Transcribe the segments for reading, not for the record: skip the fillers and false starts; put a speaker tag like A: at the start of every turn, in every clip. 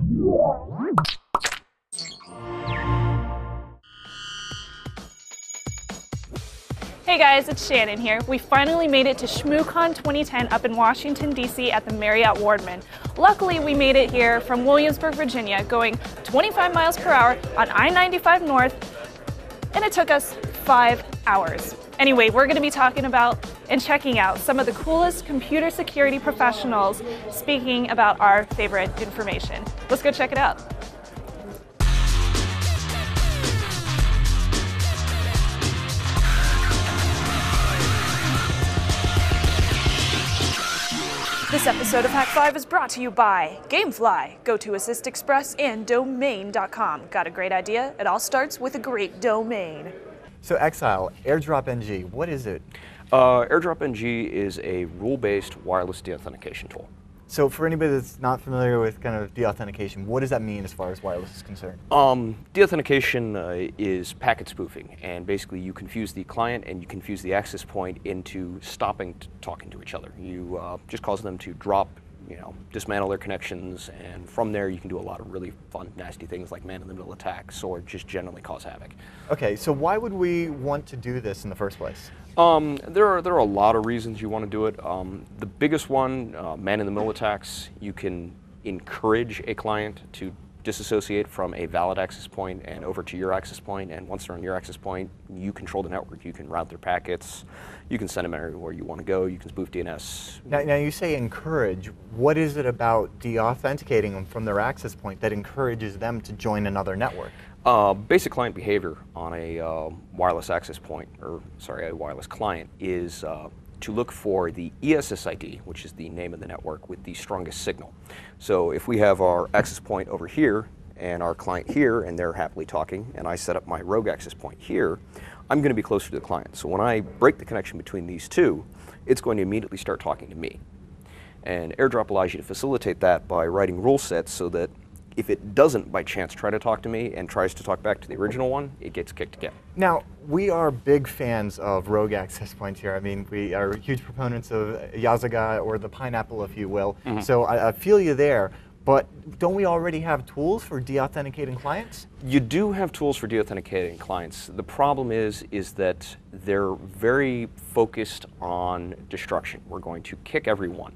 A: Hey guys, it's Shannon here. We finally made it to Shmoocon 2010 up in Washington, D.C. at the Marriott Wardman. Luckily, we made it here from Williamsburg, Virginia, going 25 miles per hour on I-95 North, and it took us 5 hours. Anyway, we're going to be talking about and checking out some of the coolest computer security professionals speaking about our favorite information. Let's go check it out. This episode of Hak5 is brought to you by Gamefly, Go to Assist Express, and Domain.com. Got a great idea? It all starts with a great domain.
B: So Exile, AirDrop NG, what is it?
C: AirDrop NG is a rule-based wireless deauthentication tool.
B: So for anybody that's not familiar with kind of deauthentication, what does that mean as far as wireless is concerned?
C: Deauthentication is packet spoofing, and basically you confuse the client and you confuse the access point into stopping talking to each other. You just cause them to drop, dismantle their connections, and from there you can do a lot of really fun, nasty things like man-in-the-middle attacks or just generally cause havoc.
B: Okay, so why would we want to do this in the first place?
C: There are a lot of reasons you want to do it. The biggest one, man-in-the-middle attacks, you can encourage a client to disassociate from a valid access point and over to your access point, and once they're on your access point, you control the network. You can route their packets, you can send them anywhere you want to go, you can spoof DNS.
B: Now you say encourage. What is it about deauthenticating them from their access point that encourages them to join another network?
C: Basic client behavior on a wireless access point, or sorry, a wireless client, is to look for the ESSID, which is the name of the network with the strongest signal. So if we have our access point over here and our client here, and they're happily talking, and I set up my rogue access point here, I'm going to be closer to the client. So when I break the connection between these two, it's going to immediately start talking to me. And AirDrop allows you to facilitate that by writing rule sets so that if it doesn't by chance try to talk to me and tries to talk back to the original one, it gets kicked again.
B: Now, we are big fans of rogue access points here. I mean, we are huge proponents of Yazaga, or the pineapple, if you will. Mm-hmm. So I feel you there. But don't we already have tools for deauthenticating clients?
C: You do have tools for deauthenticating clients. The problem is that they're very focused on destruction. We're going to kick everyone.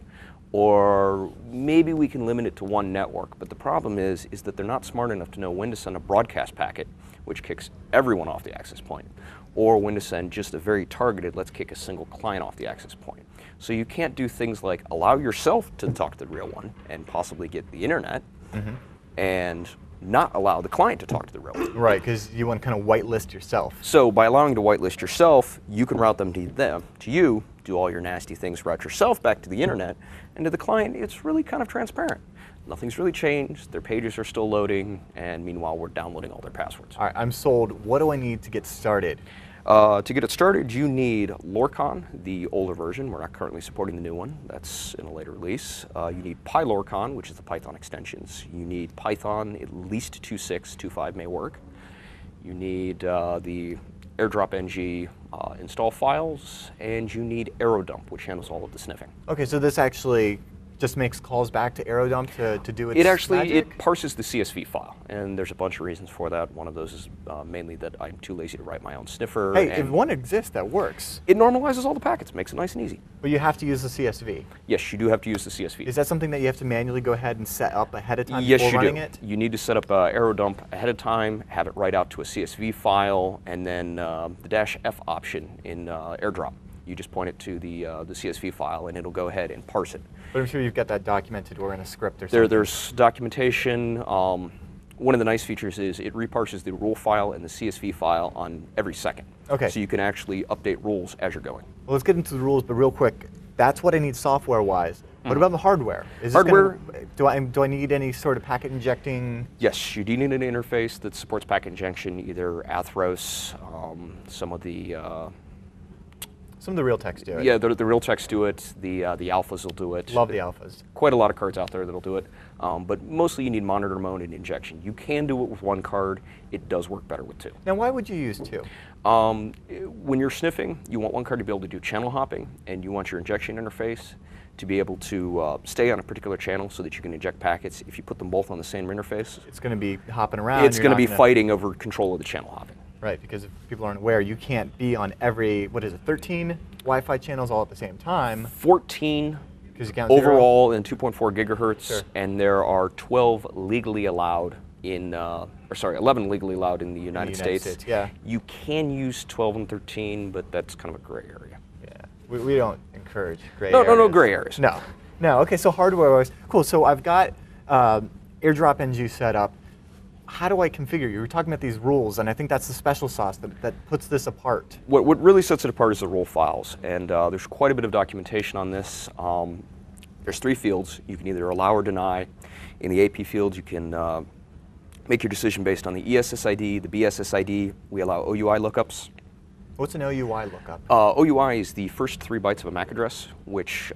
C: Or maybe we can limit it to one network, but the problem is that they're not smart enough to know when to send a broadcast packet, which kicks everyone off the access point, or when to send just a very targeted, let's kick a single client off the access point. So you can't do things like allow yourself to talk to the real one and possibly get the internet, mm-hmm. and not allow the client to talk to the real one.
B: Right, because you want to kind of whitelist yourself.
C: So by allowing to whitelist yourself, you can route them to you, do all your nasty things, route yourself back to the internet, and to the client, it's really kind of transparent. Nothing's really changed, their pages are still loading, and meanwhile we're downloading all their passwords.
B: All right, I'm sold. What do I need to get started?
C: To get it started, you need Lorcon, the older version. We're not currently supporting the new one. That's in a later release. You need PyLorcon, which is the Python extensions. You need Python, at least 2.6, 2.5 may work. You need the AirDrop NG install files, and you need AeroDump, which handles all of the sniffing. Okay,
B: so this actually just makes calls back to AeroDump to do its magic?
C: It parses the CSV file, and there's a bunch of reasons for that. One of those is mainly that I'm too lazy to write my own sniffer.
B: Hey, if one exists, that works.
C: It normalizes all the packets, makes it nice and easy.
B: But you have to use the CSV.
C: Yes, you do have to use the CSV.
B: Is that something that you have to manually go ahead and set up ahead of time before running it?
C: You need to set up AeroDump ahead of time, have it write out to a CSV file, and then the -F option in AirDrop. You just point it to the CSV file, and it'll go ahead and parse it.
B: But I'm sure you've got that documented or in a script or something.
C: There's documentation. One of the nice features is it reparses the rule file and the CSV file on every second. Okay. So you can actually update rules as you're going.
B: Well, let's get into the rules, but real quick, that's what I need software-wise. What about the hardware? Do I need any sort of packet injecting?
C: Yes, you do need an interface that supports packet injection, either Athros, some of the
B: real techs do it.
C: Yeah, the real techs do it. The alphas will do it.
B: Love the alphas.
C: Quite a lot of cards out there that'll do it. But mostly you need monitor mode and injection. You can do it with one card. It does work better with two.
B: Now, why would you use two?
C: When you're sniffing, you want one card to be able to do channel hopping, and you want your injection interface to be able to stay on a particular channel so that you can eject packets. If you put them both on the same interface,
B: it's going to be hopping around.
C: It's going to be fighting over control of the channel hopping.
B: Right, because if people aren't aware, you can't be on every, 13 Wi-Fi channels all at the same time.
C: 14
B: overall
C: in 2.4 gigahertz,
B: sure.
C: And there are 12 legally allowed in, 11 legally allowed in the United States.
B: Yeah.
C: You can use 12 and 13, but that's kind of a gray area.
B: Yeah, we don't encourage gray areas.
C: No gray areas.
B: No. Okay, so hardware-wise, cool. So I've got AirDrop NG set up. How do I configure? You were talking about these rules, and I think that's the special sauce that puts this apart.
C: What really sets it apart is the rule files, and there's quite a bit of documentation on this. There's 3 fields. You can either allow or deny. In the AP field, you can make your decision based on the ESSID, the BSSID. We allow OUI lookups.
B: What's an OUI lookup?
C: OUI is the first 3 bytes of a MAC address, which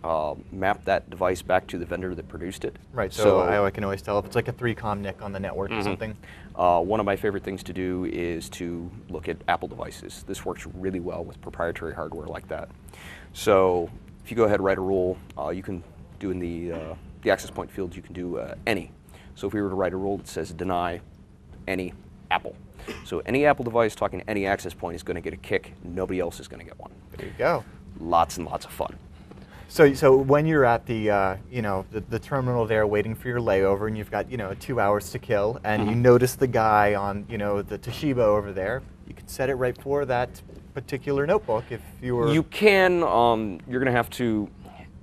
C: map that device back to the vendor that produced it.
B: Right, so I can always tell if it's like a 3-com NIC on the network or something.
C: One of my favorite things to do is to look at Apple devices. This works really well with proprietary hardware like that. So if you go ahead and write a rule, you can do in the access point field, you can do any. So if we were to write a rule that says deny any Apple. So any Apple device talking to any access point is going to get a kick. Nobody else is going to get one.
B: There you go.
C: Lots and lots of fun.
B: So when you're at the the terminal there waiting for your layover, and you've got 2 hours to kill, and you notice the guy on the Toshiba over there, you can set it right for that particular notebook if you were.
C: You can. You're going to have to.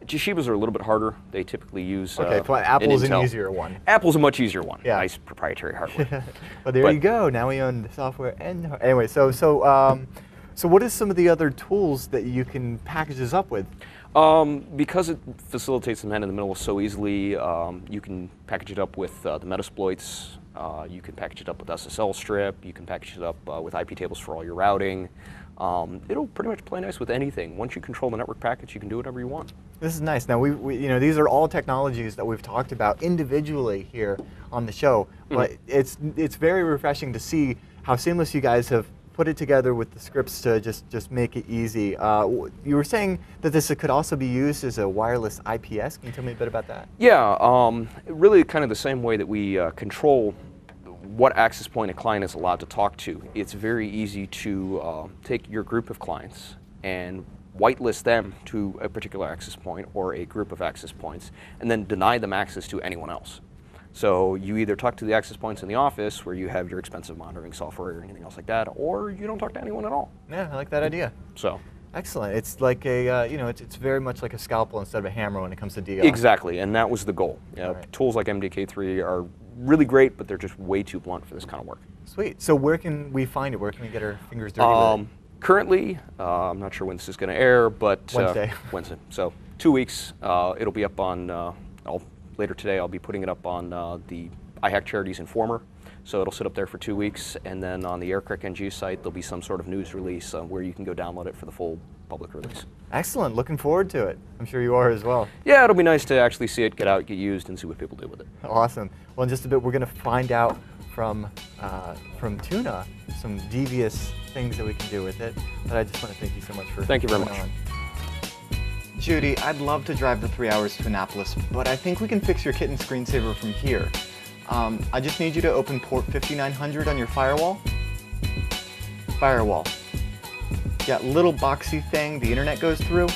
C: Toshibas are a little bit harder. They typically use
B: Apple's an easier one.
C: Apple's a much easier one.
B: Yeah.
C: Nice proprietary hardware.
B: Well, there you go. Now we own the software and anyway. So what is some of the other tools that you can package this up with?
C: Because it facilitates the man in the middle so easily, you can package it up with the Metasploits. You can package it up with SSL strip. You can package it up with IP tables for all your routing. It'll pretty much play nice with anything. Once you control the network packets, you can do whatever you want.
B: This is nice. Now these are all technologies that we've talked about individually here on the show, but it's very refreshing to see how seamless you guys have put it together with the scripts to just make it easy. You were saying that this could also be used as a wireless IPS. Can you tell me a bit about that?
C: Yeah, really kind of the same way that we control what access point a client is allowed to talk to. It's very easy to take your group of clients and whitelist them to a particular access point or a group of access points, and then deny them access to anyone else. So you either talk to the access points in the office where you have your expensive monitoring software or anything else like that, or you don't talk to anyone at all.
B: Yeah, I like that idea.
C: So
B: excellent. It's like a it's very much like a scalpel instead of a hammer when it comes to DO.
C: Exactly, and that was the goal. Tools like MDK3 are really great, but they're just way too blunt for this kind of work.
B: Sweet. So where can we find it? Where can we get our fingers dirty with it?
C: Currently, I'm not sure when this is going to air, but
B: Wednesday.
C: Wednesday. So 2 weeks. It'll be up on. Later today, I'll be putting it up on the iHack Charities Informer. So it'll sit up there for 2 weeks, and then on the Aircrack NG site, there'll be some sort of news release where you can go download it for the full public release.
B: Excellent. Looking forward to it. I'm sure you are as well.
C: Yeah, it'll be nice to actually see it get out, get used, and see what people do with it.
B: Awesome. Well, in just a bit, we're going to find out from Tuna some devious things that we can do with it. But I just want to thank you so much for
C: Thank you very much.
B: on. Judy, I'd love to drive the 3 hours to Annapolis, but I think we can fix your kitten screensaver from here. I just need you to open port 5900 on your firewall. Firewall. Yeah, little boxy thing the internet goes through.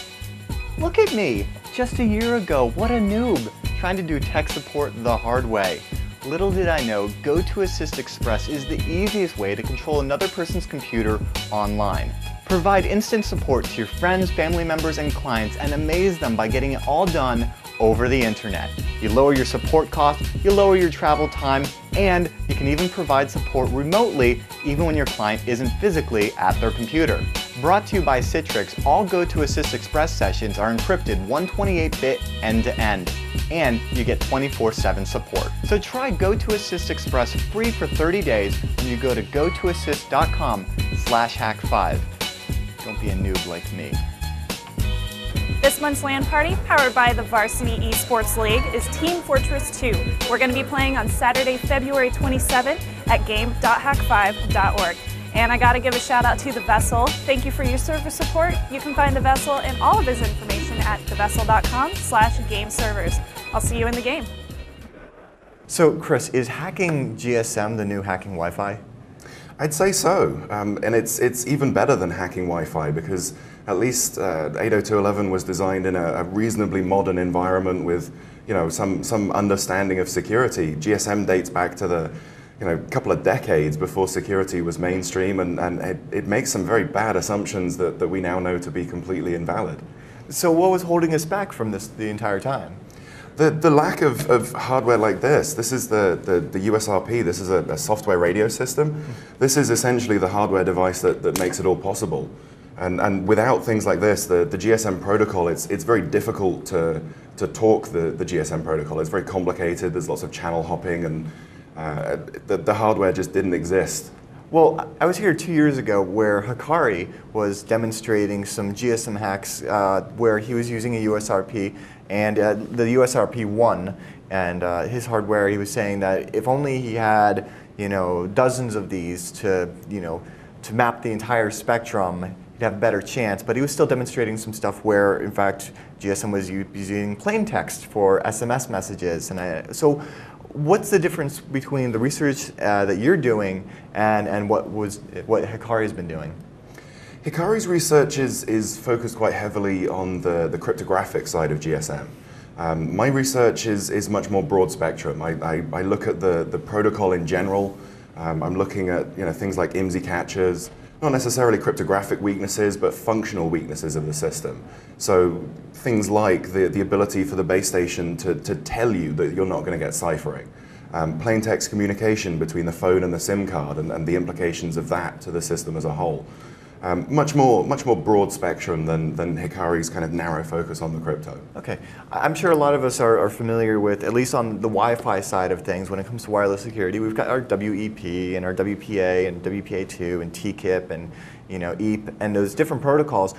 B: Look at me, just a year ago, what a noob, trying to do tech support the hard way. Little did I know, GoToAssist Express is the easiest way to control another person's computer online. Provide instant support to your friends, family members, and clients, and amaze them by getting it all done over the internet. You lower your support costs, you lower your travel time, and you can even provide support remotely even when your client isn't physically at their computer. Brought to you by Citrix, all GoToAssist Express sessions are encrypted 128-bit end-to-end, and you get 24/7 support. So try GoToAssist Express free for 30 days when you go to gotoassist.com/hack5. Don't be a noob like me.
A: This month's LAN party, powered by the Varsity Esports League, is Team Fortress 2. We're going to be playing on Saturday, February 27th at game.hack5.org. And I got to give a shout out to the Vessel. Thank you for your server support. You can find the Vessel and all of his information at thevessel.com/game-servers. I'll see you in the game.
B: So, Chris, is hacking GSM the new hacking Wi-Fi?
D: I'd say so, and it's even better than hacking Wi-Fi because at least 802.11 was designed in a reasonably modern environment with, some understanding of security. GSM dates back to the, couple of decades before security was mainstream, and it makes some very bad assumptions that we now know to be completely invalid.
B: So, what was holding us back from this the entire time?
D: The lack of hardware like this is the USRP, this is a software radio system. This is essentially the hardware device that makes it all possible. And without things like this, the GSM protocol, it's very difficult to talk the GSM protocol. It's very complicated, there's lots of channel hopping, and the hardware just didn't exist.
B: Well, I was here 2 years ago where Hak5 was demonstrating some GSM hacks where he was using a USRP, and the USRP won. And his hardware, he was saying that if only he had, dozens of these to map the entire spectrum, he'd have a better chance. But he was still demonstrating some stuff where, in fact, GSM was using plain text for SMS messages. And so, what's the difference between the research that you're doing and what Hak5 has been doing?
D: Hak5's research is focused quite heavily on the cryptographic side of GSM. My research is much more broad spectrum. I look at the protocol in general. I'm looking at things like IMSI catchers, not necessarily cryptographic weaknesses, but functional weaknesses of the system. So things like the ability for the base station to tell you that you're not going to get ciphering. Plain text communication between the phone and the SIM card and the implications of that to the system as a whole. Much more broad spectrum than Hak5's kind of narrow focus on the crypto.
B: Okay, I'm sure a lot of us are familiar with, at least on the Wi-Fi side of things, when it comes to wireless security, we've got our WEP and our WPA and WPA2 and TKIP and EAP and those different protocols.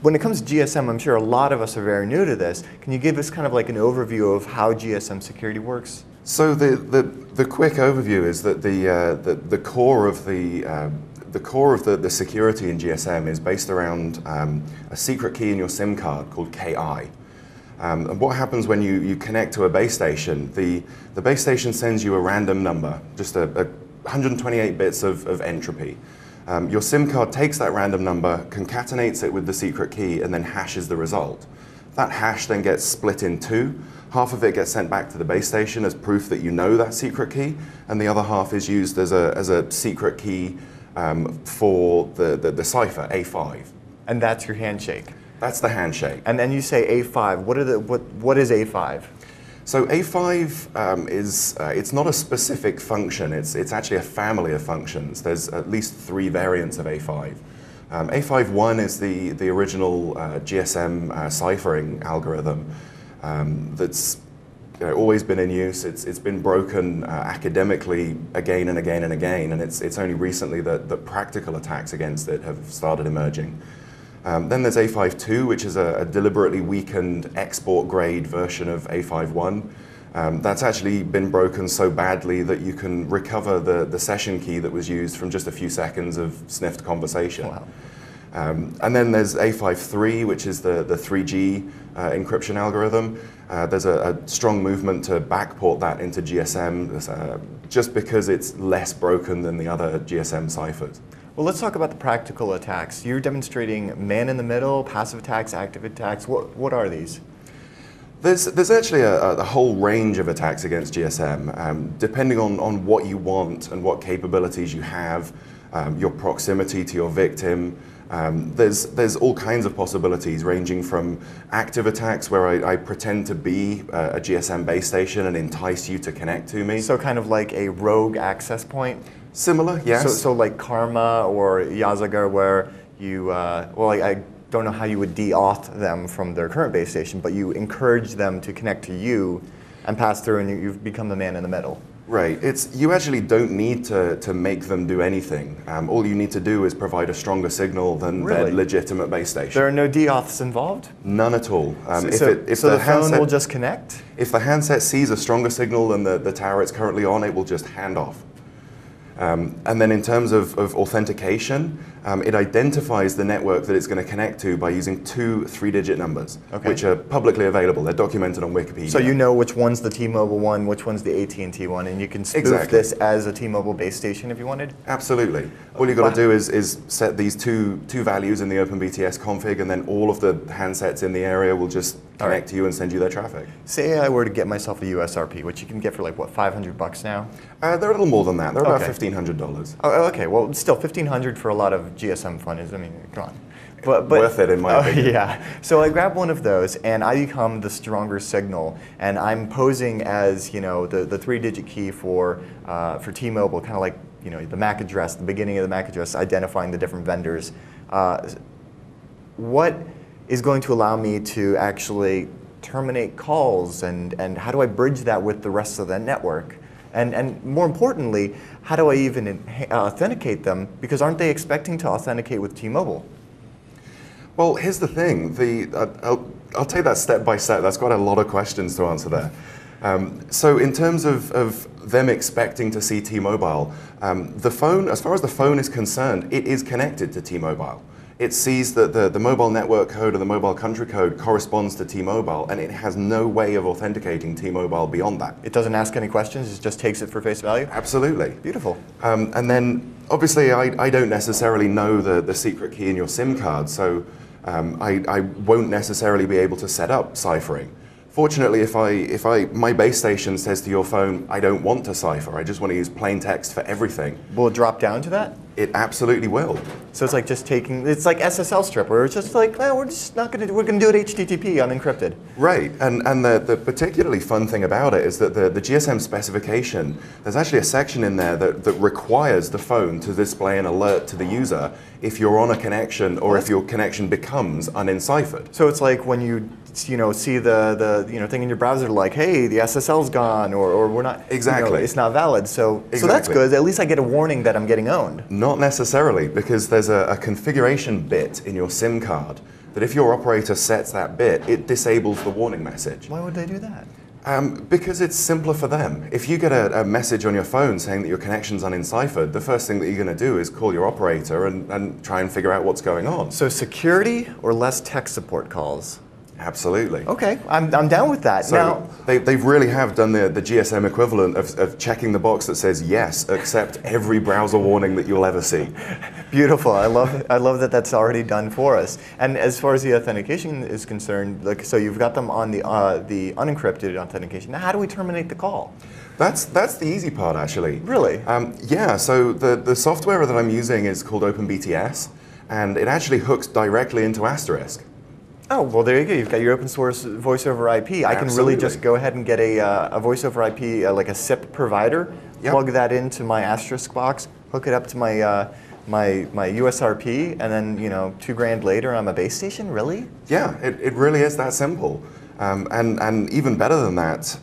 B: When it comes to GSM, I'm sure a lot of us are very new to this. Can you give us kind of like an overview of how GSM security works?
D: So the quick overview is that the core of the security in GSM is based around a secret key in your SIM card called KI. And what happens when you connect to a base station, the base station sends you a random number, just 128 bits of entropy. Your SIM card takes that random number, concatenates it with the secret key, and then hashes the result. That hash then gets split in two. Half of it gets sent back to the base station as proof that you know that secret key, and the other half is used as a secret key for the cipher, A5.
B: And that's your handshake?
D: That's the handshake.
B: And then you say A5. What is A5?
D: So A5 it's not a specific function. It's actually a family of functions. There's at least 3 variants of A5. A5.1 is the original GSM ciphering algorithm that's always been in use. It's been broken academically again and again and again, and it's only recently that practical attacks against it have started emerging. Then there's A5.2, which is a deliberately weakened export-grade version of A5.1. That's actually been broken so badly that you can recover the session key that was used from just a few seconds of sniffed conversation. Wow. And then there's A5.3, which is the 3G encryption algorithm. There's a strong movement to backport that into GSM just because it's less broken than the other GSM ciphers.
B: Well, let's talk about the practical attacks. You're demonstrating man-in-the-middle, passive attacks, active attacks. What are these?
D: There's actually a whole range of attacks against GSM, depending on what you want and what capabilities you have, your proximity to your victim. There's all kinds of possibilities, ranging from active attacks where I pretend to be a GSM base station and entice you to connect to me.
B: So kind of like a rogue access point?
D: Similar, yes.
B: So like Karma or Yazaga, where you, I don't know how you would de-auth them from their current base station, but you encourage them to connect to you and pass through, and you've become the man in the middle.
D: Right. You actually don't need to make them do anything. All you need to do is provide a stronger signal than their legitimate base station.
B: There are no de-auths involved?
D: None at all.
B: So the phone will just connect?
D: If the handset sees a stronger signal than the tower it's currently on, it will just hand off. And then in terms of authentication, it identifies the network that it's going to connect to by using two 3-digit numbers, which are publicly available. They're documented on Wikipedia.
B: So you know which one's the T-Mobile one, which one's the AT&T one, and you can spoof this as a T-Mobile base station if you wanted?
D: Absolutely. All you've got to do is set these two values in the OpenBTS config, and then all of the handsets in the area will just connect to you and send you their traffic.
B: Say I were to get myself a USRP, which you can get for like, what, $500 now?
D: They're a little more than that. They're about $1,500.
B: Oh, okay, well, still $1,500 for a lot of GSM fun is, I mean, come on.
D: But worth it in my opinion.
B: Yeah. So I grab one of those and I become the stronger signal, and I'm posing as, you know, the 3-digit key for T-Mobile, kind of like, you know, the MAC address, the beginning of the MAC address, identifying the different vendors. What is going to allow me to actually terminate calls, and how do I bridge that with the rest of the network? And more importantly, how do I even authenticate them? Because aren't they expecting to authenticate with T-Mobile?
D: Well, here's the thing. I'll take that step by step. That's quite a lot of questions to answer there. So in terms of them expecting to see T-Mobile, the phone, as far as the phone is concerned, it is connected to T-Mobile. It sees that the mobile network code or the mobile country code corresponds to T-Mobile, and it has no way of authenticating T-Mobile beyond that.
B: It doesn't ask any questions, it just takes it for face value?
D: Absolutely.
B: Beautiful.
D: And then, obviously, I don't necessarily know the secret key in your SIM card, so I won't necessarily be able to set up ciphering. Fortunately, if my base station says to your phone, I don't want to cipher, I just want to use plain text for everything.
B: Will it drop down to that?
D: It absolutely will.
B: So it's like just taking, it's like SSL strip, where it's just like, well, we're just not going to, we're going to do it HTTP unencrypted. Right,
D: and the particularly fun thing about it is that the GSM specification, there's actually a section in there that requires the phone to display an alert to the user if you're on a connection or if your connection becomes unenciphered.
B: So it's like when you see the thing in your browser like, hey, the SSL's gone, or we're not,
D: exactly,
B: it's not valid. So that's good. At least I get a warning that I'm getting owned.
D: Not necessarily, because there's a configuration bit in your SIM card that if your operator sets that bit, it disables the warning message.
B: Why would they do that?
D: Because it's simpler for them. If you get a message on your phone saying that your connection's unenciphered, the first thing that you're going to do is call your operator and try and figure out what's going on.
B: So security or less tech support calls?
D: Absolutely.
B: Okay, I'm down with that.
D: So
B: now,
D: they really have done the GSM equivalent of checking the box that says yes, accept every browser warning that you'll ever see.
B: Beautiful. I love that that's already done for us. And as far as the authentication is concerned, like, so you've got them on the unencrypted authentication. Now, how do we terminate the call?
D: That's the easy part, actually.
B: Really?
D: Yeah. So the software that I'm using is called OpenBTS, and it actually hooks directly into Asterisk.
B: Oh, well, there you go. You've got your open source voice over IP. I can really just go ahead and get a voice over IP, like a SIP provider, plug that into my Asterisk box, hook it up to my my USRP, and then, $2,000 later, I'm a base station. Really?
D: Yeah, it really is that simple. And even better than that,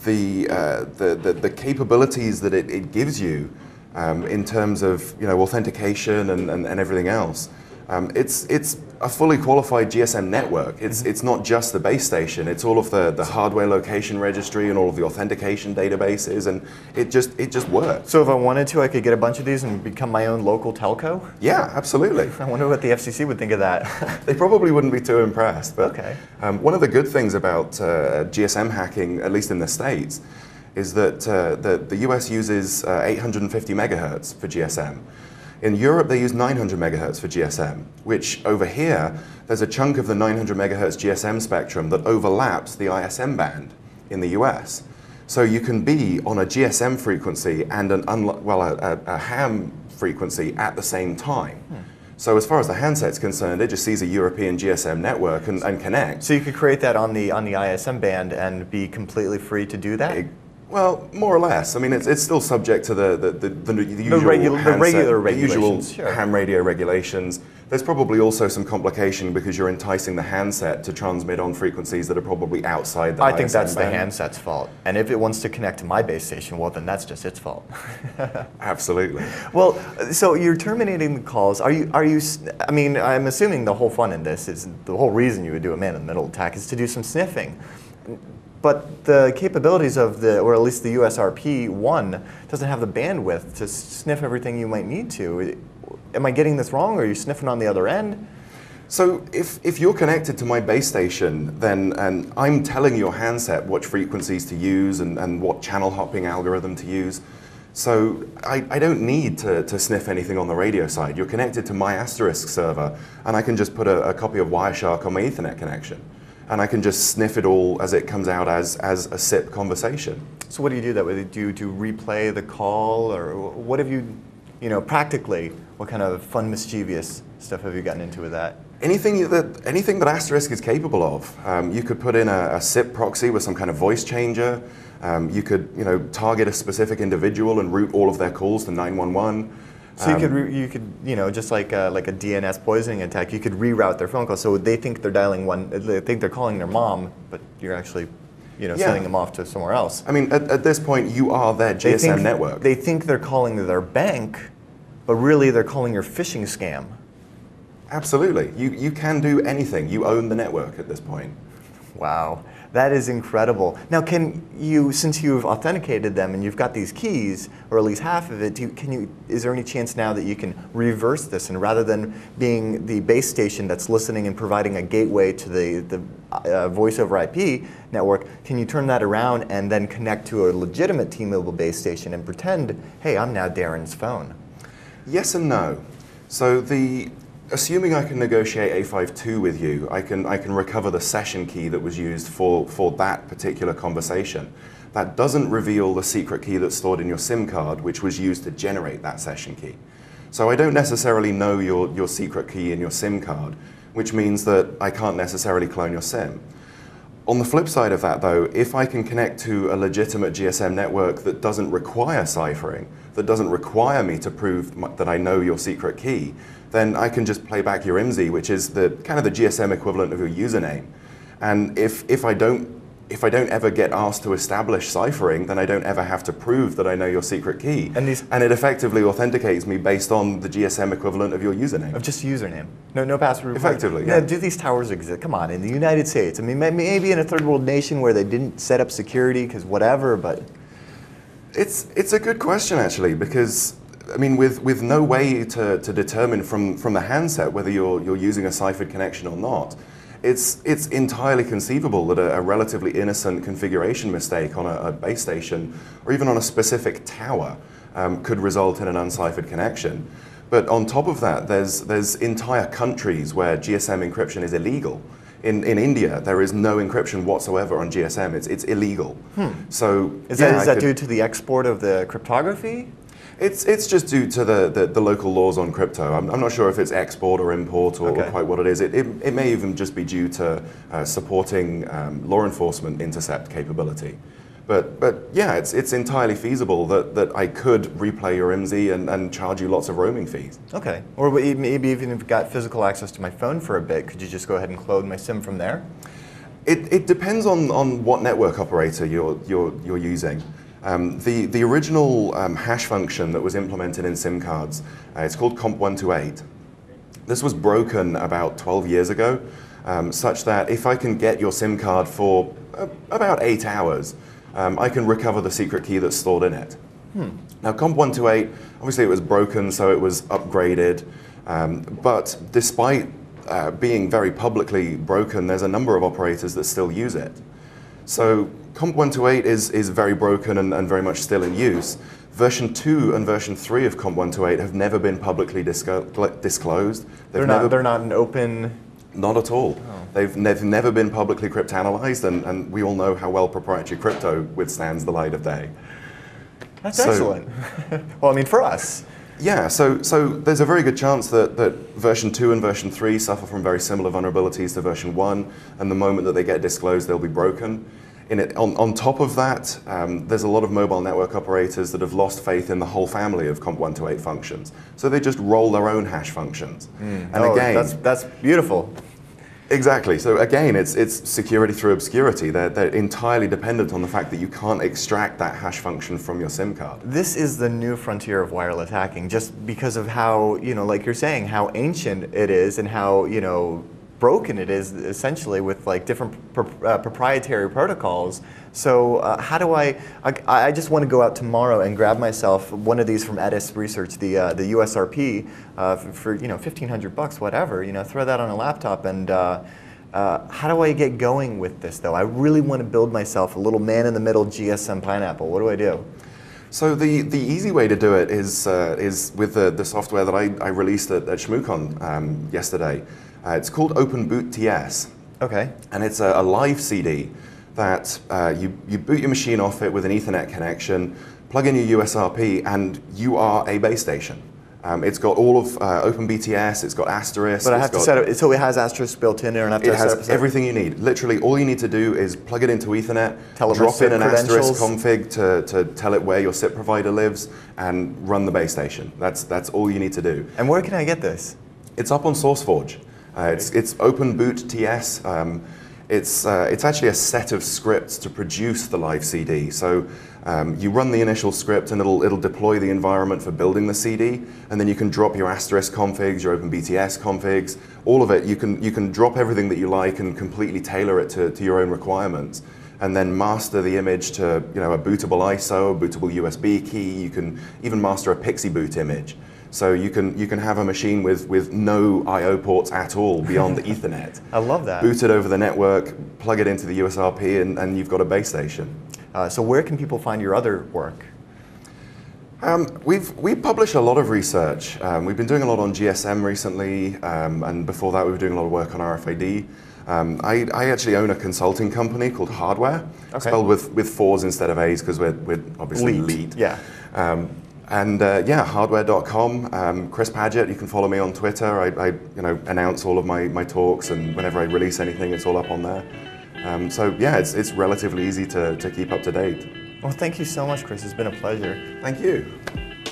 D: the capabilities that it gives you in terms of authentication and everything else. It's a fully qualified GSM network. It's not just the base station. It's all of the hardware location registry and all of the authentication databases, and it just works.
B: So if I wanted to, I could get a bunch of these and become my own local telco?
D: Yeah, absolutely.
B: I wonder what the FCC would think of that.
D: They probably wouldn't be too impressed. But one of the good things about GSM hacking, at least in the States, is that the US uses 850 megahertz for GSM. In Europe, they use 900 megahertz for GSM, which over here, there's a chunk of the 900 megahertz GSM spectrum that overlaps the ISM band in the US. So you can be on a GSM frequency and a ham frequency at the same time. So as far as the handset's concerned, it just sees a European GSM network and connects.
B: So you could create that on the ISM band and be completely free to do that?
D: Well, more or less. I mean, it's still subject to the usual ham radio regulations. There's probably also some complication because you're enticing the handset to transmit on frequencies that are probably outside the ISM
B: I think that's
D: band.
B: the handset's fault. And if it wants to connect to my base station, well, then that's just its fault.
D: Absolutely.
B: Well, so you're terminating the calls. I mean, I'm assuming the whole fun in this is, the whole reason you would do a man-in-the-middle attack is to do some sniffing. but the capabilities of or at least the USRP-1 doesn't have the bandwidth to sniff everything you might need to. Am I getting this wrong, or are you sniffing on the other end?
D: So if you're connected to my base station, and I'm telling your handset what frequencies to use and what channel hopping algorithm to use, so I don't need to sniff anything on the radio side. You're connected to my Asterisk server, and I can just put a copy of Wireshark on my Ethernet connection. And I can just sniff it all as it comes out as a SIP conversation. So
B: what do you do that with? Do you replay the call, or what have you practically, what kind of fun, mischievous stuff have you gotten into with that?
D: Anything that Asterisk is capable of. You could put in a SIP proxy with some kind of voice changer. You could target a specific individual and route all of their calls to 911.
B: So you could just like a DNS poisoning attack, you could reroute their phone calls. So they think they're they think they're calling their mom, but you're actually sending them off to somewhere else.
D: I mean, at this point, you are their GSM network.
B: They think they're calling their bank, but really they're calling your phishing scam.
D: Absolutely. You can do anything. You own the network at this point.
B: Wow. That is incredible. Now, since you've authenticated them and you've got these keys, or at least half of it, is there any chance now that you can reverse this, and rather than being the base station that's listening and providing a gateway to the voice over IP network, can you turn that around and then connect to a legitimate T-Mobile base station and pretend, hey, I'm now Darren's phone?
D: Yes and no. So assuming I can negotiate A52 with you, I can recover the session key that was used for that particular conversation. That doesn't reveal the secret key that's stored in your SIM card, which was used to generate that session key. So I don't necessarily know your secret key in your SIM card, which means that I can't necessarily clone your SIM. On the flip side of that, though, if I can connect to a legitimate GSM network that doesn't require ciphering, that doesn't require me to prove that I know your secret key, then I can just play back your IMSI, which is kind of the GSM equivalent of your username. And if I don't ever get asked to establish ciphering, then I don't ever have to prove that I know your secret key. And it effectively authenticates me based on the GSM equivalent of your username.
B: Of just username. No password.
D: Effectively, yeah.
B: Do these towers exist? Come on, in the United States. I mean, maybe in a third world nation where they didn't set up security, because whatever, but...
D: It's a good question, actually, because I mean, with no way to determine from the handset whether you're using a ciphered connection or not, it's entirely conceivable that a relatively innocent configuration mistake on a base station or even on a specific tower could result in an unciphered connection. But on top of that, there's entire countries where GSM encryption is illegal. In India, there is no encryption whatsoever on GSM. It's illegal. So
B: is that due to the export of the cryptography?
D: It's just due to the local laws on crypto. I'm not sure if it's export or import or quite what it is. It may even just be due to supporting law enforcement intercept capability. But yeah, it's entirely feasible that I could replay your IMSI and charge you lots of roaming fees.
B: Okay. Or maybe even if you've got physical access to my phone for a bit, could you just go ahead and clone my SIM from there?
D: It depends on what network operator you're using. The original hash function that was implemented in SIM cards, it's called comp128. This was broken about 12 years ago, such that if I can get your SIM card for about 8 hours, I can recover the secret key that's stored in it. Now comp128, obviously it was broken, so it was upgraded, but despite being very publicly broken, there's a number of operators that still use it. So comp128 is very broken and very much still in use. Version 2 and version 3 of comp128 have never been publicly disclosed.
B: They're not an open...
D: Not at all. Oh. They've never been publicly cryptanalyzed, and we all know how well proprietary crypto withstands the light of day.
B: That's excellent. Well, I mean, for us.
D: Yeah, so there's a very good chance that version 2 and version 3 suffer from very similar vulnerabilities to version 1, and the moment that they get disclosed, they'll be broken. On top of that, there's a lot of mobile network operators that have lost faith in the whole family of comp128 functions. So they just roll their own hash functions. And again,
B: that's beautiful.
D: Exactly. So again, it's security through obscurity. They're entirely dependent on the fact that you can't extract that hash function from your SIM card.
B: This is the new frontier of wireless hacking, just because of how, like you're saying, how ancient it is and how, broken it is essentially with like different proprietary protocols. So how do I just want to go out tomorrow and grab myself one of these from Edis Research, the USRP, for $1,500, whatever. Throw that on a laptop and. How do I get going with this, though? I really want to build myself a little man-in-the-middle GSM pineapple. What do I do?
D: So the easy way to do it is with the software that I released at Shmoocon yesterday. It's called OpenBootTS.
B: Okay. And
D: it's a live CD that you boot your machine off it with an Ethernet connection, plug in your USRP, and you are a base station. It's got all of OpenBTS, it's got Asterisk.
B: But I have to set it, so it has Asterisk built in there, and I have to
D: set up. It has everything you need. Literally, all you need to do is plug it into Ethernet, drop in an Asterisk config to tell it where your SIP provider lives, and run the base station. That's all you need to do.
B: And where can I get this?
D: It's up on SourceForge. It's OpenBootTS. It's actually a set of scripts to produce the live CD. So you run the initial script and it'll deploy the environment for building the CD, and then you can drop your Asterisk configs, your OpenBTS configs, all of it. You can drop everything that you like and completely tailor it to your own requirements, and then master the image to a bootable ISO, a bootable USB key. You can even master a Pixie boot image. So you can have a machine with no I/O ports at all beyond the Ethernet.
B: I love that.
D: Boot it over the network, plug it into the USRP, and you've got a base station.
B: So where can people find your other work?
D: We've published a lot of research. We've been doing a lot on GSM recently, and before that we were doing a lot of work on RFID. I actually own a consulting company called Hak5, spelled with 4s instead of A's because we're obviously elite.
B: Yeah.
D: Hak5.com, Chris Paget, you can follow me on Twitter. I announce all of my talks, and whenever I release anything, it's all up on there. So yeah, it's relatively easy to keep up to date.
B: Well, thank you so much, Chris. It's been a pleasure.
D: Thank you.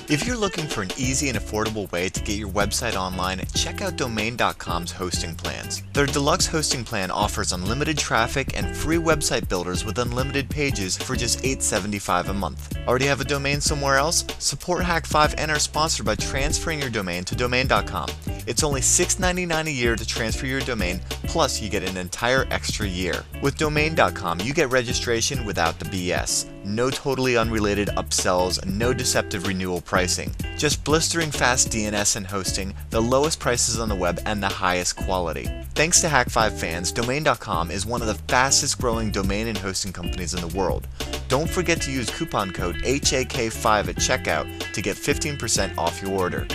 E: If you're looking for an easy and affordable way to get your website online, check out Domain.com's hosting plans. Their deluxe hosting plan offers unlimited traffic and free website builders with unlimited pages for just $8.75 a month. Already have a domain somewhere else? Support Hak5 and our sponsor by transferring your domain to Domain.com. It's only $6.99 a year to transfer your domain, plus you get an entire extra year. With Domain.com, you get registration without the BS. No totally unrelated upsells, no deceptive renewal pricing. Just blistering fast DNS and hosting, the lowest prices on the web, and the highest quality. Thanks to Hak5 fans, Domain.com is one of the fastest growing domain and hosting companies in the world. Don't forget to use coupon code HAK5 at checkout to get 15% off your order.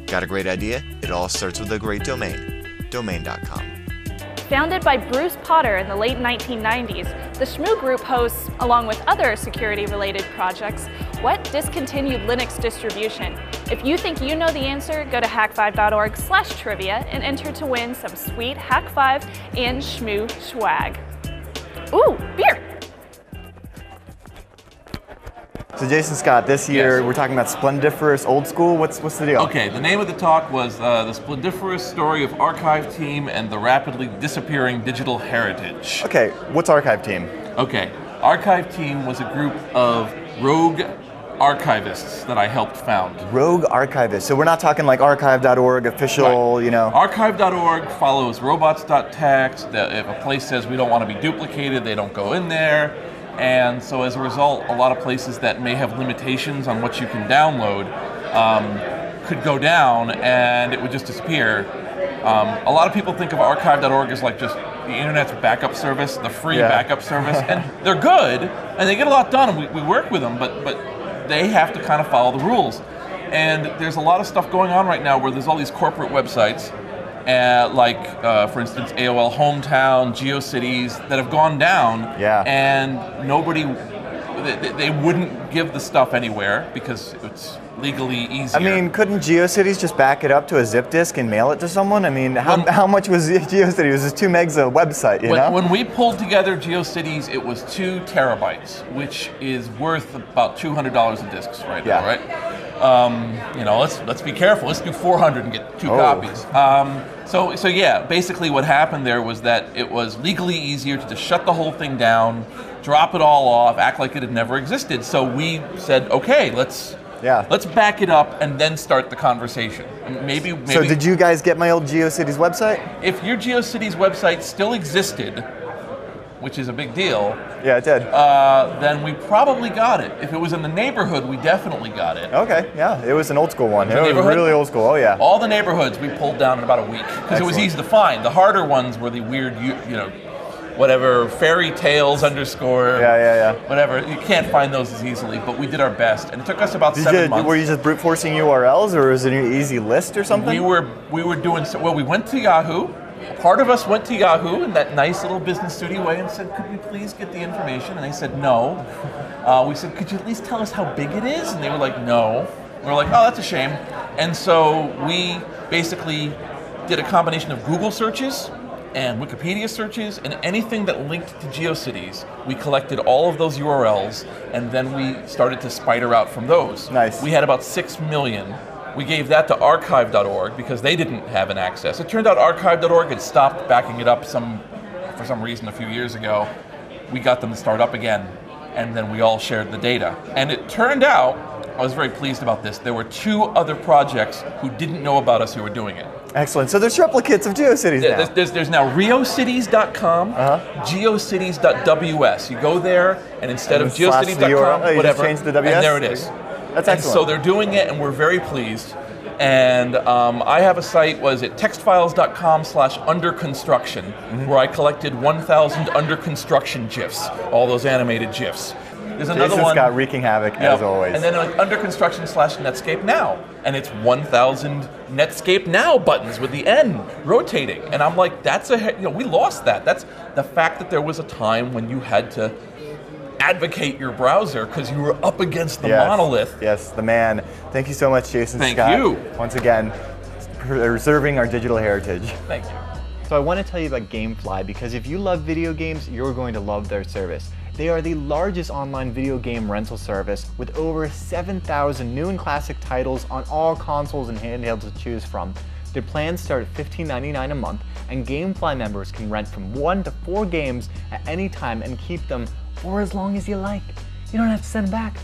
E: Got a great idea? It all starts with a great domain. Domain.com.
A: Founded by Bruce Potter in the late 1990s, the Shmoo Group hosts, along with other security-related projects, what discontinued Linux distribution? If you think you know the answer, go to hak5.org/trivia and enter to win some sweet Hak5 and Shmoo swag. Ooh, beer!
B: So Jason Scott, this year we're talking about splendiferous old school. What's the deal?
F: Okay, the name of the talk was the splendiferous story of Archive Team and the rapidly disappearing digital heritage.
B: Okay, what's Archive Team?
F: Okay, Archive Team was a group of rogue archivists that I helped found.
B: Rogue archivists. So we're not talking like archive.org official,
F: right. Archive.org follows robots.txt. If a place says we don't want to be duplicated, they don't go in there. And so as a result, a lot of places that may have limitations on what you can download could go down and it would just disappear. A lot of people think of archive.org as like just the internet's backup service, the free backup service, and they're good and they get a lot done and we work with them, but they have to kind of follow the rules. And there's a lot of stuff going on right now where there's all these corporate websites for instance, AOL Hometown, GeoCities, that have gone down, and they wouldn't give the stuff anywhere because it's legally easier.
B: I mean, couldn't GeoCities just back it up to a zip disk and mail it to someone? I mean, how much was GeoCities? It was just 2 megs a website, you know?
F: When we pulled together GeoCities, it was 2 terabytes, which is worth about $200 a disk right now, right? Let's be careful. Let's do 400 and get 2 copies. So yeah, basically what happened there was that it was legally easier to just shut the whole thing down, drop it all off, act like it had never existed. So we said, okay, let's
B: Yeah.
F: Let's back it up and then start the conversation. Maybe.
B: So did you guys get my old GeoCities website?
F: If your GeoCities website still existed, which is a big deal,
B: Yeah, it did.
F: then we probably got it. If it was in the neighborhood, we definitely got it.
B: Okay, yeah, it was an old school one. It was
F: neighborhood?
B: really old school. Oh yeah.
F: All the neighborhoods we pulled down in about a week because it was
B: Excellent.
F: easy to find. The harder ones were the weird, whatever, fairy tales underscore.
B: Yeah.
F: Whatever. You can't find those as easily, but we did our best, and it took us about 7 months.
B: Were you just brute forcing URLs, or was it an easy list or something?
F: We were doing well. We went to Yahoo. Part of us went to Yahoo in that nice little business studio way and said, "Could we please get the information?" And they said no. We said, "Could you at least tell us how big it is?" And they were like, "No." We were like, "Oh, that's a shame." And so we basically did a combination of Google searches and Wikipedia searches and anything that linked to GeoCities. We collected all of those URLs, and then we started to spider out from those.
B: Nice.
F: We had about 6 million. We gave that to archive.org because they didn't have an access. It turned out archive.org had stopped backing it up for some reason a few years ago. We got them to start up again, and then we all shared the data. And it turned out, I was very pleased about this, there were 2 other projects who didn't know about us who were doing it.
B: Excellent. So there's replicates of GeoCities now.
F: There's now riocities.com, geocities.ws. You go there, and instead of geocities.com, whatever,
B: change the WS?
F: and there it is.
B: That's
F: and
B: excellent.
F: so they're doing it, and we're very pleased. And I have a site, textfiles.com/under construction, where I collected 1,000 under construction GIFs, all those animated GIFs. There's another
B: Jason's
F: one.
B: got wreaking havoc, as always.
F: And then like under construction/Netscape Now. And it's 1,000 Netscape Now buttons with the N rotating. And I'm like, we lost that. That's the fact that there was a time when you had to advocate your browser because you were up against the monolith.
B: Yes, the man. Thank you so much, Jason Scott.
F: Thank you.
B: Once again, preserving our digital heritage.
F: Thank you.
B: So I want to tell you about GameFly because if you love video games, you're going to love their service. They are the largest online video game rental service with over 7,000 new and classic titles on all consoles and handhelds to choose from. Their plans start at $15.99 a month, and GameFly members can rent from 1 to 4 games at any time and keep them for as long as you like. You don't have to send them back.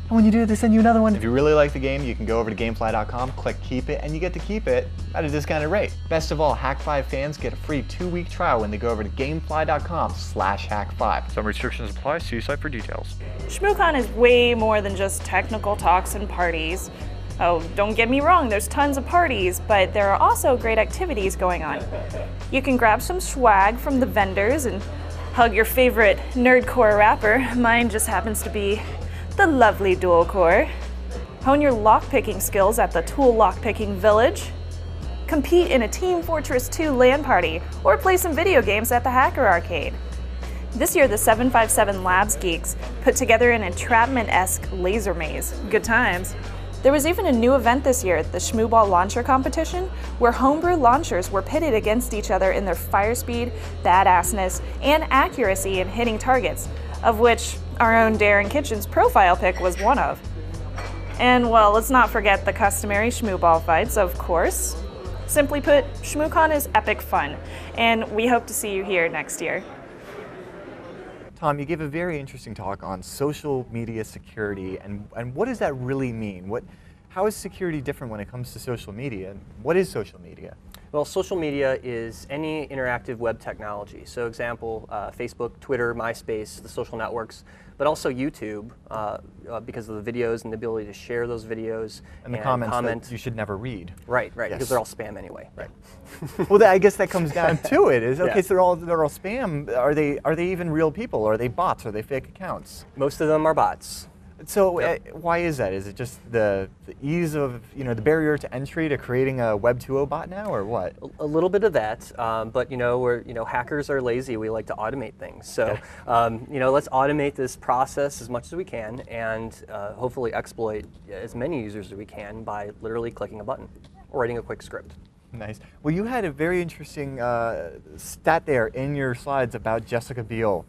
B: And when you do, they send you another one. If you really like the game, you can go over to Gamefly.com, click Keep It, and you get to keep it at a discounted rate. Best of all, Hak5 fans get a free 2-week trial when they go over to Gamefly.com/Hak5. Some restrictions apply. See site for details.
A: Shmoocon is way more than just technical talks and parties. Oh, don't get me wrong, there's tons of parties, but there are also great activities going on. You can grab some swag from the vendors and hug your favorite nerdcore rapper. Mine just happens to be the lovely dual core. Hone your lockpicking skills at the Tool Lockpicking Village. Compete in a Team Fortress 2 LAN party, or play some video games at the Hacker Arcade. This year, the 757 Labs geeks put together an entrapment-esque laser maze. Good times. There was even a new event this year, the Shmooball Launcher Competition, where homebrew launchers were pitted against each other in their fire speed, badassness, and accuracy in hitting targets, of which our own Darren Kitchen's profile pic was one of. And well, let's not forget the customary Shmooball fights, of course. Simply put, Shmoocon is epic fun, and we hope to see you here next year.
B: Tom, you gave a very interesting talk on social media security, and what does that really mean? How is security different when it comes to social media? And what is social media?
G: Well, social media is any interactive web technology. So example, Facebook, Twitter, MySpace, the social networks, but also YouTube, because of the videos and the ability to share those videos.
B: And the comments that you should never read.
G: Right,
B: Yes.
G: because they're all spam anyway.
B: Right. Well, I guess that comes down to it. Okay,
G: Yeah.
B: so they're all spam. Are they even real people? Are they bots? Are they fake accounts?
G: Most of them are bots.
B: So why is that? Is it just the ease of, the barrier to entry to creating a Web 2.0 bot now, or what?
G: A little bit of that, but hackers are lazy. We like to automate things. So let's automate this process as much as we can, and hopefully exploit as many users as we can by literally clicking a button or writing a quick script.
B: Nice. Well, you had a very interesting stat there in your slides about Jessica Biel.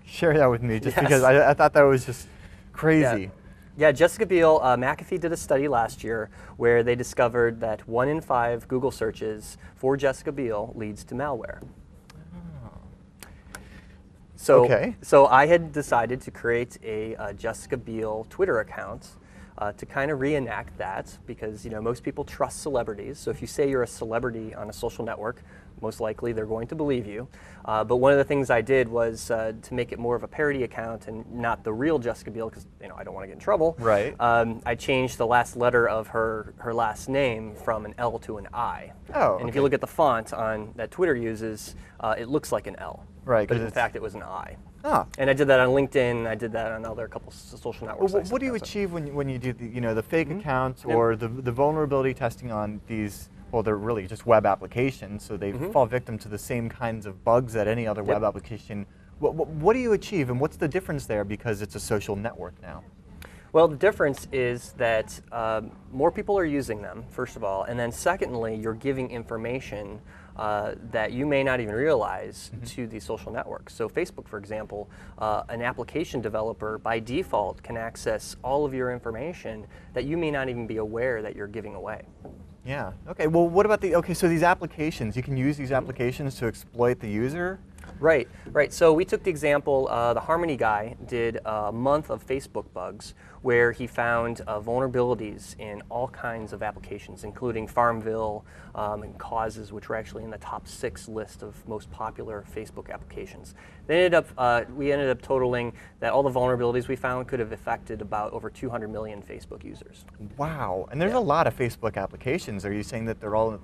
B: Share that with me, just
G: Yes.
B: because I thought that was just crazy.
G: Yeah, Jessica Biel, McAfee did a study last year where they discovered that 1 in 5 Google searches for Jessica Biel leads to malware. So I had decided to create a Jessica Biel Twitter account to kind of reenact that, because most people trust celebrities. So if you say you're a celebrity on a social network, most likely they're going to believe you. But one of the things I did was to make it more of a parody account and not the real Jessica Biel, because I don't want to get in trouble.
B: Right.
G: I changed the last letter of her last name from an L to an I.
B: Oh.
G: And if you look at the font that Twitter uses, it looks like an L.
B: Right.
G: But in fact, it was an I.
B: Ah.
G: And I did that on LinkedIn. I did that on a couple social networks.
B: Well, what do you achieve when you do the fake accounts or the vulnerability testing on these? Well, they're really just web applications, so they fall victim to the same kinds of bugs that any other web application. What do you achieve, and what's the difference there because it's a social network now?
G: Well, the difference is that more people are using them, first of all, and then secondly, you're giving information that you may not even realize to these social networks. So Facebook, for example, an application developer by default can access all of your information that you may not even be aware that you're giving away.
B: Yeah. Okay. Well, what about so these applications, you can use these applications to exploit the user?
G: Right, right. So we took the example, the Harmony guy did a month of Facebook bugs where he found vulnerabilities in all kinds of applications, including Farmville and Causes, which were actually in the top 6 list of most popular Facebook applications. We ended up totaling that all the vulnerabilities we found could have affected about over 200 million Facebook users.
B: Wow. And there's a lot of Facebook applications. Are you saying that they're all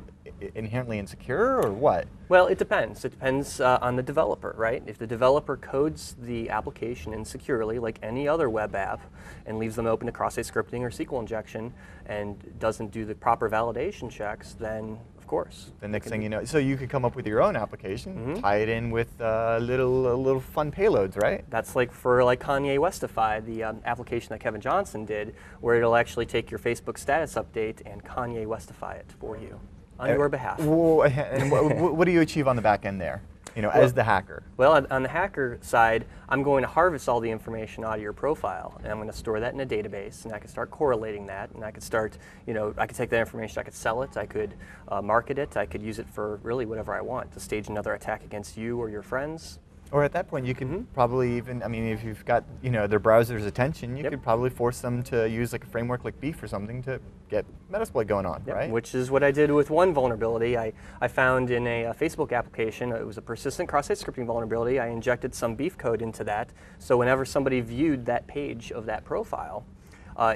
B: inherently insecure, or what?
G: Well, it depends. It depends on the developer, right? If the developer codes the application insecurely, like any other web app, and leaves them open to cross-site scripting or SQL injection, and doesn't do the proper validation checks, then of course.
B: The next thing you know, so you could come up with your own application, tie it in with little fun payloads, right?
G: That's like for Kanye Westify, the application that Kevin Johnson did, where it'll actually take your Facebook status update and Kanye Westify it for you on your behalf.
B: And what do you achieve on the back end there, as the hacker?
G: Well, on the hacker side, I'm going to harvest all the information out of your profile, and I'm going to store that in a database, and I can start correlating that, and I could start, I could take that information, I could sell it, I could market it, I could use it for really whatever I want, to stage another attack against you or your friends.
B: Or at that point, you can probably even, if you've got, their browser's attention, you could probably force them to use like a framework like Beef or something to get Metasploit going on, right?
G: Which is what I did with one vulnerability. I found in a Facebook application, it was a persistent cross-site scripting vulnerability. I injected some Beef code into that, so whenever somebody viewed that page of that profile,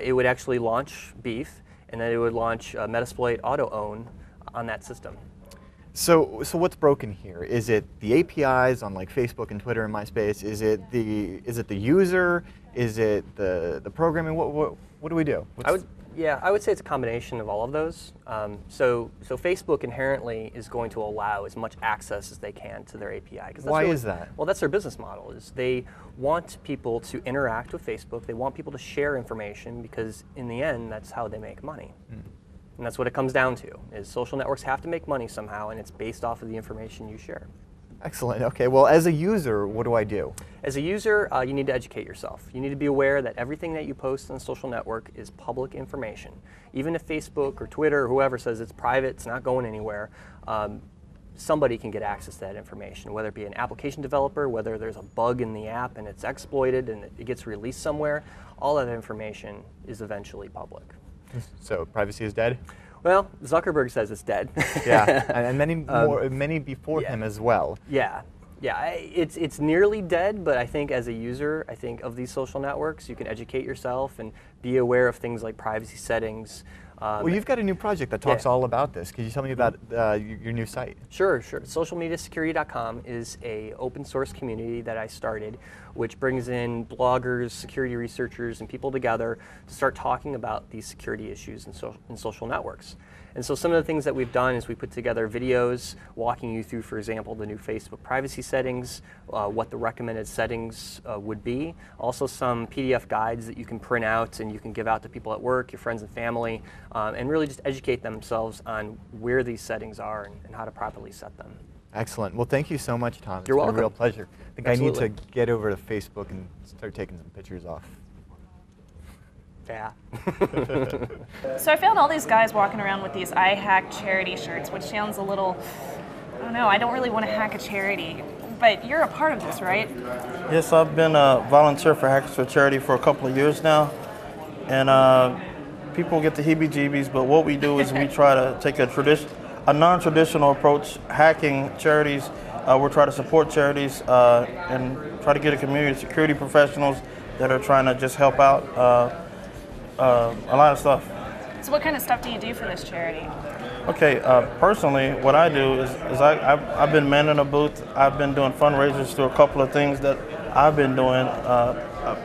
G: it would actually launch Beef, and then it would launch Metasploit auto-own on that system.
B: So what's broken here? Is it the APIs on like Facebook and Twitter and MySpace? Is it the user? Is it the programming? What do we do?
G: I would say it's a combination of all of those. So Facebook inherently is going to allow as much access as they can to their API.
B: Why is that?
G: Well, that's their business model. Is they want people to interact with Facebook. They want people to share information because in the end, that's how they make money. And that's what it comes down to, is social networks have to make money somehow, and it's based off of the information you share.
B: Excellent. Okay, well, as a user, what do I do?
G: As a user, you need to educate yourself. You need to be aware that everything that you post on a social network is public information. Even if Facebook or Twitter or whoever says it's private, it's not going anywhere, somebody can get access to that information, whether it be an application developer, whether there's a bug in the app and it's exploited and it gets released somewhere, all of that information is eventually public.
B: So privacy is dead?
G: Well, Zuckerberg says it's dead.
B: Yeah, and many before him as well.
G: Yeah, it's nearly dead, but I think as a user, of these social networks, you can educate yourself and be aware of things like privacy settings.
B: Well, you've got a new project that talks all about this. Could you tell me about your new site?
G: Sure. Socialmediasecurity.com is an open source community that I started, which brings in bloggers, security researchers, and people together to start talking about these security issues in social networks. And so some of the things that we've done is we put together videos walking you through, for example, the new Facebook privacy settings, what the recommended settings would be. Also some PDF guides that you can print out and you can give out to people at work, your friends and family, and really just educate themselves on where these settings are and how to properly set them.
B: Excellent. Well, thank you so much, Tom.
G: You're welcome.
B: It's been a real pleasure. I think
G: Absolutely.
B: I need to get over to Facebook and start taking some pictures off.
G: Yeah.
A: So I found all these guys walking around with these I Hack charity shirts, which sounds a little, I don't know, I don't really want to hack a charity. But you're a part of this, right?
H: Yes, I've been a volunteer for Hackers for Charity for a couple of years now. and people get the heebie-jeebies. But what we do is we try to take a non-traditional approach, hacking charities. We're trying to support charities and try to get a community of security professionals that are trying to just help out a lot of stuff.
A: So what kind of stuff do you do for this charity?
H: Okay, personally, what I do is I've been manning a booth. I've been doing fundraisers through a couple of things that I've been doing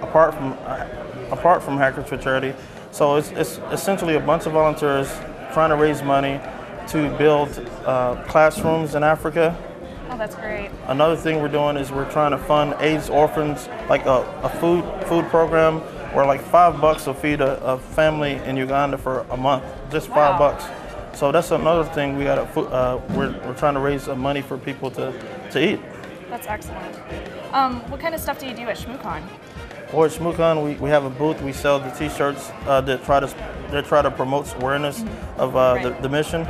H: apart from Hackers for Charity. So it's essentially a bunch of volunteers trying to raise money to build classrooms in Africa.
A: Oh, that's great.
H: Another thing we're doing is we're trying to fund AIDS orphans, like a food program where like $5 will feed a family in Uganda for a month, just $5. So that's another thing we got. We're trying to raise money for people to eat.
A: That's excellent. What kind of stuff do you do at Shmoocon?
H: Well, at Shmoocon, we have a booth. We sell the T-shirts that try to promote awareness of the mission.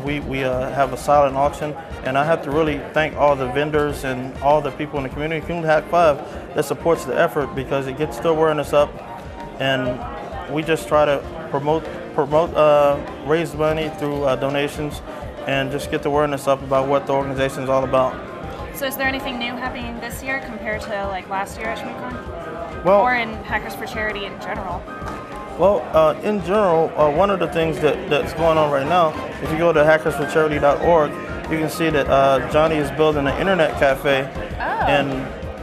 H: We have a silent auction, and I have to really thank all the vendors and all the people in the community, including Hak5, that supports the effort because it gets the awareness up, and we just try to raise money through donations and just get the awareness up about what the organization is all about.
A: So is there anything new happening this year compared to like last year at Shmoocon?
H: Well,
A: or in Hackers for Charity in general?
H: Well, in general, one of the things that's going on right now, if you go to hackersforcharity.org, you can see that Johnny is building an internet cafe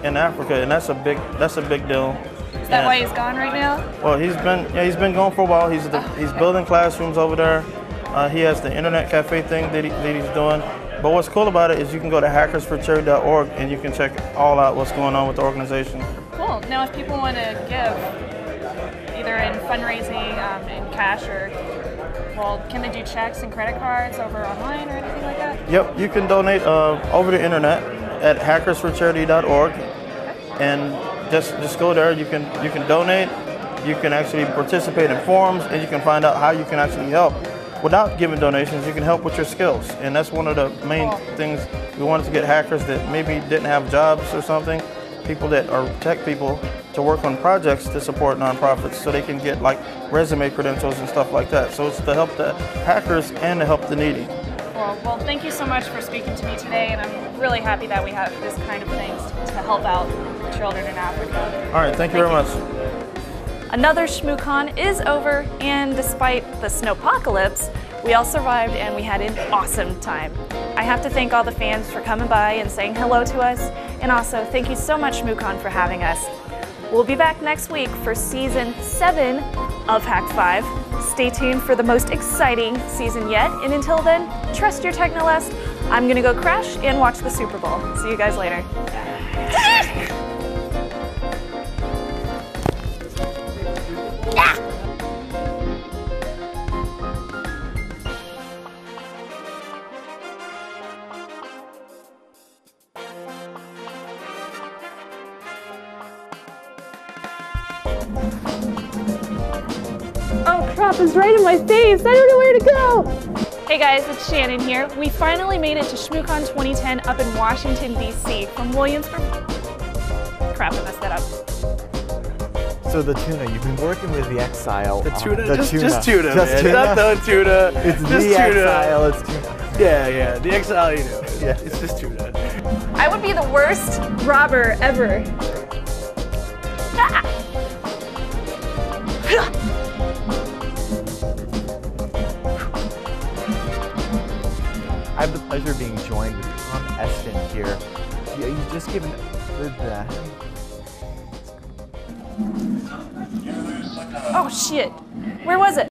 H: in Africa, and that's a big deal.
A: Is that why he's gone right now?
H: Well, he's been gone for a while. He's building classrooms over there. He has the internet cafe thing that he's doing. But what's cool about it is you can go to hackersforcharity.org and you can check all out what's going on with the organization.
A: Cool. Now, if people want to give, either in fundraising, in cash, or, well, can they do checks and credit cards over online or anything like that?
H: Yep, you can donate over the internet at hackersforcharity.org, and just go there. You can donate. You can actually participate in forums, and you can find out how you can actually help. Without giving donations, you can help with your skills, and that's one of the main things we wanted to get hackers that maybe didn't have jobs or something, people that are tech people, to work on projects to support nonprofits so they can get like resume credentials and stuff like that. So it's to help the hackers and to help the needy.
A: Well, thank you so much for speaking to me today, and I'm really happy that we have this kind of things to help out children in Africa.
H: All right, thank you very much.
A: Another Shmoocon is over, and despite the snowpocalypse, we all survived and we had an awesome time. I have to thank all the fans for coming by and saying hello to us, and also thank you so much, Shmoocon, for having us. We'll be back next week for Season 7 of Hak5. Stay tuned for the most exciting season yet, and until then, trust your Technolest. I'm gonna go crash and watch the Super Bowl. See you guys later. Oh crap, it's right in my face. I don't know where to go. Hey guys, it's Shannon here. We finally made it to Shmoocon 2010 up in Washington, D.C. from Williamsburg. Crap, I messed that up.
B: So the tuna, you've been working with the Exile.
I: The tuna?
B: Just
I: tuna,
B: just
I: man.
B: tuna?
I: Not the tuna.
B: It's
I: just
B: the
I: tuna.
B: Exile, it's tuna.
I: Yeah, the Exile, you know.
B: Yeah.
I: It's just tuna.
A: I would be the worst robber ever.
B: I have the pleasure of being joined with Tom Eston here. You've just given the...
A: Oh shit, where was it?